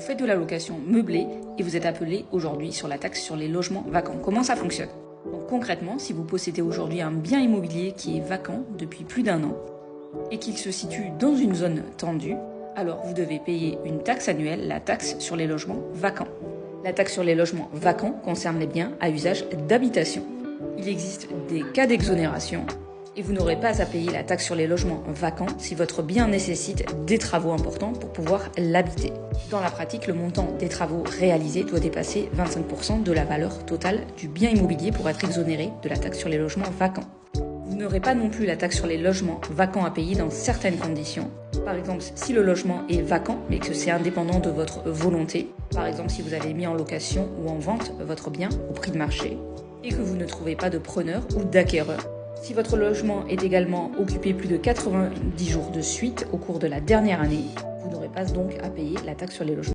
faites de la location meublée et vous êtes appelé aujourd'hui sur la taxe sur les logements vacants. Comment ça fonctionne? Donc, concrètement, si vous possédez aujourd'hui un bien immobilier qui est vacant depuis plus d'1 an et qu'il se situe dans une zone tendue, alors vous devez payer une taxe annuelle, la taxe sur les logements vacants. La taxe sur les logements vacants concerne les biens à usage d'habitation. Il existe des cas d'exonération et vous n'aurez pas à payer la taxe sur les logements vacants si votre bien nécessite des travaux importants pour pouvoir l'habiter. Dans la pratique, le montant des travaux réalisés doit dépasser 25% de la valeur totale du bien immobilier pour être exonéré de la taxe sur les logements vacants. Vous n'aurez pas non plus la taxe sur les logements vacants à payer dans certaines conditions. Par exemple, si le logement est vacant, mais que c'est indépendant de votre volonté. Par exemple, si vous avez mis en location ou en vente votre bien au prix de marché et que vous ne trouvez pas de preneur ou d'acquéreur. Si votre logement est également occupé plus de 90 jours de suite au cours de la dernière année, vous n'aurez pas donc à payer la taxe sur les logements.